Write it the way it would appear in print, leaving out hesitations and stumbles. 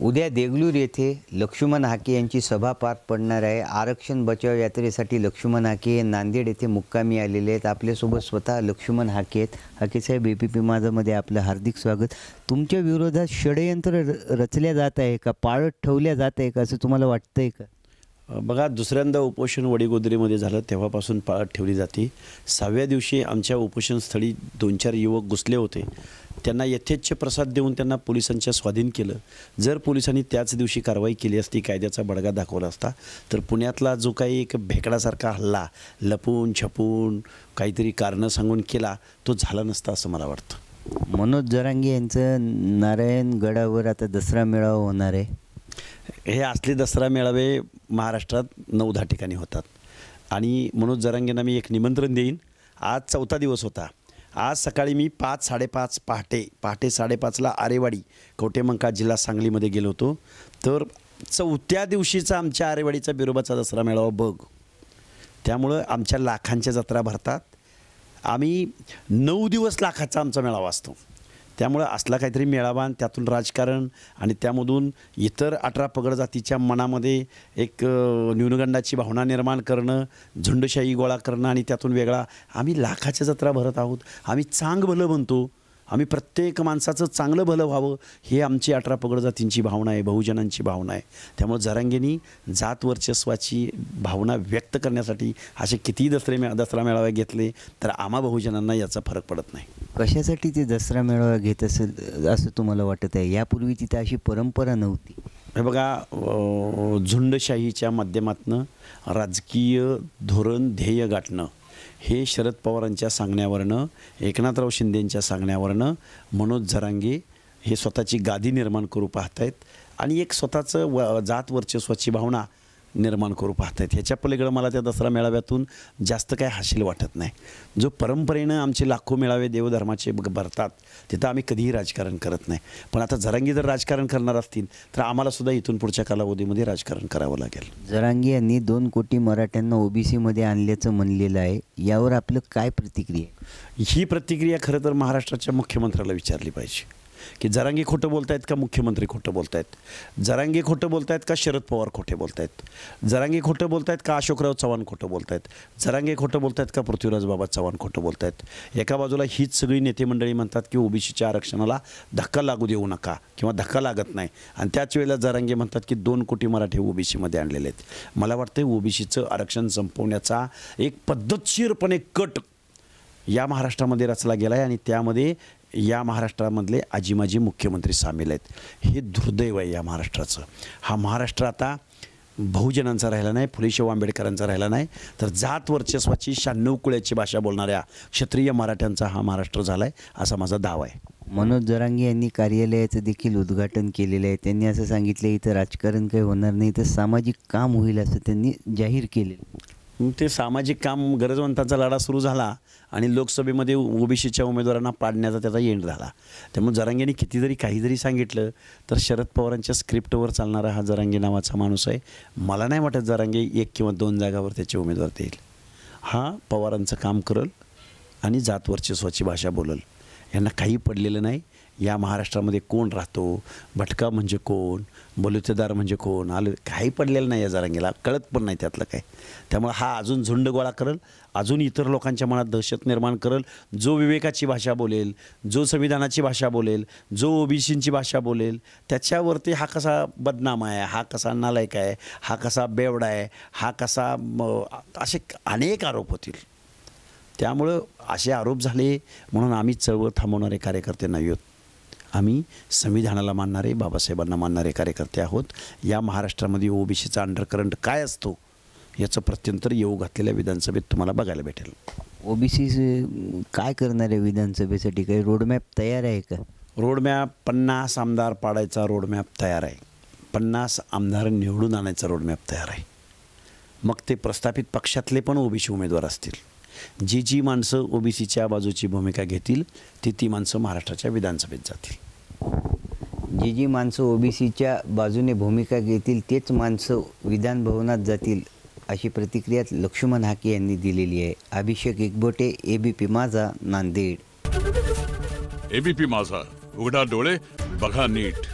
उद्या देगलूर येथे लक्ष्मण हाके यांची सभा पार पडणार आहे. आरक्षण बचाव यात्रेसाठी लक्ष्मण हाके नांदेड येथे मुक्कामी आलेले आहेत. आपल्यासोबत स्वतः लक्ष्मण हाके आहेत. हाकेसाहेब, ABP माझामध्ये आपलं हार्दिक स्वागत. तुमच्या विरोधात षडयंत्र रचल्या जात आहे का, पाळत ठेवल्या जात आहे का, असं तुम्हाला वाटतंय का? बघा, दुसऱ्यांदा उपोषण वडीगोद्रीमध्ये झालं तेव्हापासून पाळत ठेवली जाते. 6व्या दिवशी आमच्या उपोषणस्थळी 2-4 युवक घुसले होते. त्यांना यथेच्छ प्रसाद देऊन त्यांना पोलिसांच्या स्वाधीन केलं. जर पोलिसांनी त्याच दिवशी कारवाई केली असती, कायद्याचा बडगा दाखवला असता, तर पुण्यातला जो काही एक भेकडासारखा हल्ला लपून छपून काहीतरी कारणं सांगून केला, तो झाला नसता असं मला वाटतं. मनोज जरांगे यांचं नारायणगडावर आता दसरा मेळावा होणार आहे. हे असले दसरा मेळावे महाराष्ट्रात 9-10 ठिकाणी होतात आणि मनोज जरांगेंना मी एक निमंत्रण देईन. आज 4था दिवस होता. आज सकाळी मी 5-5:30 पहाटे 5:30ला आरेवाडी कवठेमंकाळ जिल्हा सांगलीमध्ये गेलो होतो. तर 4थ्या दिवशीचा आमच्या आरेवाडीचा बिरोबाचा दसरा मेळावा बघ. त्यामुळं आमच्या लाखांच्या जत्रा भरतात. आम्ही 9 दिवस लाखाचा आमचा मेळावा असतो. त्यामुळं असला काहीतरी मेळावा, त्यातून राजकारण आणि त्यामधून इतर 18 पगड जातीच्या मनामध्ये एक न्यूनगंडाची भावना निर्माण करणं, झुंडशाही गोळा करणं आणि त्यातून वेगळा. आम्ही लाखाच्या जत्रा भरत आहोत. आम्ही चांग भलं म्हणतो. आम्ही प्रत्येक माणसाचं चांगलं भलं व्हावं ही आमची 18 पगड जातींची भावना आहे, बहुजनांची भावना आहे. त्यामुळे जरांगेंनी जात वर्चस्वाची भावना व्यक्त करण्यासाठी असे कितीही दसरा मेळावे घेतले तर आम्हा बहुजनांना याचा फरक पडत नाही. कशासाठी ते दसरा मेळावा घेत असेल असं तुम्हाला वाटत आहे? यापूर्वी तिथे अशी परंपरा नव्हती. हे बघा, झुंडशाहीच्या माध्यमातून राजकीय धोरण ध्येय गाठणं हे शरद पवारांच्या सांगण्यावरनं, एकनाथराव शिंदेंच्या सांगण्यावरनं मनोज जरांगे हे स्वतःची गादी निर्माण करू पाहत आहेत आणि एक स्वतःचं जात वर्चस्वाची भावना निर्माण करू पाहत आहेत. ह्याच्या पलीकडं मला त्या दसरा मेळाव्यातून जास्त काय हासिल वाटत नाही. जो परंपरेनं आमचे लाखो मेळावे देवधर्माचे भरतात तिथं आम्ही कधीही राजकारण करत नाही. पण आता जरांगे जर राजकारण करणार असतील तर आम्हालासुद्धा इथून पुढच्या कालावधीमध्ये राजकारण करावं लागेल. जरांगे यांनी 2 कोटी मराठ्यांना OBCमध्ये आणल्याचं म्हणलेलं आहे. यावर आपलं काय प्रतिक्रिया आहे? ही प्रतिक्रिया खरं तर महाराष्ट्राच्या मुख्यमंत्र्याला विचारली पाहिजे की जरांगे खोटं बोलतायत का मुख्यमंत्री खोटं बोलतायत? जरांगे खोटं बोलतायत का शरद पवार खोटे बोलतायत? जरांगे खोटं बोलतायत का अशोकराव चव्हाण खोटं बोलतायत? जरांगे खोटं बोलतायत का पृथ्वीराज बाबा चव्हाण खोटं बोलतायत? एका बाजूला हीच सगळी नेते मंडळी म्हणतात की OBCच्या आरक्षणाला धक्का लागू देऊ नका किंवा धक्का लागत नाही, आणि त्याच वेळेला जरांगे म्हणतात की 2 कोटी मराठी OBCमध्ये आणलेले आहेत. मला वाटतं OBCचं आरक्षण संपवण्याचा एक पद्धतशीरपणे कट या महाराष्ट्रामध्ये रचला गेला आहे आणि त्यामध्ये या महाराष्ट्रामधले आजी-माजी मुख्यमंत्री सामील आहेत. हे दुर्दैव आहे या महाराष्ट्राचं. हा महाराष्ट्र आता बहुजनांचा राहिला नाही, फुले शाहू आंबेडकरांचा राहिला नाही, तर जात वर्चस्वाची 96 कुळाची भाषा बोलणाऱ्या क्षत्रिय मराठ्यांचा हा महाराष्ट्र झाला आहे असा माझा दावा आहे. मनोज जरांगे यांनी कार्यालयाचं देखील उद्घाटन केलेलं आहे. त्यांनी असं सांगितलं इथं राजकारण काही होणार नाही, तर सामाजिक काम होईल असं त्यांनी जाहीर केलेलं. ते सामाजिक काम गरजवंतांचा लढा सुरू झाला आणि लोकसभेमध्ये OBCच्या उमेदवारांना पाडण्याचा त्याचा एंड झाला. त्यामुळे जरांगेंनी किती जरी काही जरी सांगितलं तर शरद पवारांच्या स्क्रिप्टवर चालणारा हा जरांगे नावाचा माणूस आहे. मला नाही वाटत जरांगे 1 किंवा 2 जागावर त्याचे उमेदवार देईल. हा पवारांचं काम करल आणि जात वर्चस्वाची भाषा बोलल. यांना काही पडलेलं नाही. या महाराष्ट्रामध्ये कोण राहतो, भटका म्हणजे कोण, बलुतेदार म्हणजे कोण, आलं काही पडलेलं नाही या जरांगेला, कळत पण नाही त्यातलं काय. त्यामुळे हा अजून झुंड गोळा करल, अजून इतर लोकांच्या मनात दहशत निर्माण करल. जो विवेकाची भाषा बोलेल, जो संविधानाची भाषा बोलेल, जो OBCची भाषा बोलेल, त्याच्यावरती हा कसा बदनाम आहे, हा कसा नालायक आहे, हा कसा बेवडा आहे, हा कसा असे अनेक आरोप होतील. त्यामुळं असे आरोप झाले म्हणून आम्ही चळवळ थांबवणारे कार्यकर्ते नाही आहोत. आम्ही संविधानाला मानणारे, बाबासाहेबांना मानणारे कार्यकर्ते आहोत. या महाराष्ट्रामध्ये OBCचा अंडरकरंट काय असतो याचं प्रत्यंतर येऊ घातलेल्या विधानसभेत तुम्हाला बघायला भेटेल. OBC काय करणार आहे विधानसभेसाठी? काही रोडमॅप तयार आहे का? रोडमॅप 50 आमदार पाडायचा रोडमॅप तयार आहे. 50 आमदार निवडून आणायचा रोडमॅप तयार आहे. मग ते प्रस्थापित पक्षातले पण OBC उमेदवार असतील. जी माणसं OBCच्या बाजूची भूमिका घेतील ती माणसं महाराष्ट्राच्या विधानसभेत जातील. जी माणसं OBCच्या बाजूने भूमिका घेतील तेच माणसं विधान भवनात जातील अशी प्रतिक्रिया लक्ष्मण हाके यांनी दिलेली आहे. अभिषेक एकबोटे, ABP माझा, नांदेड. ABP माझा, उघडा डोळे बघा नीट.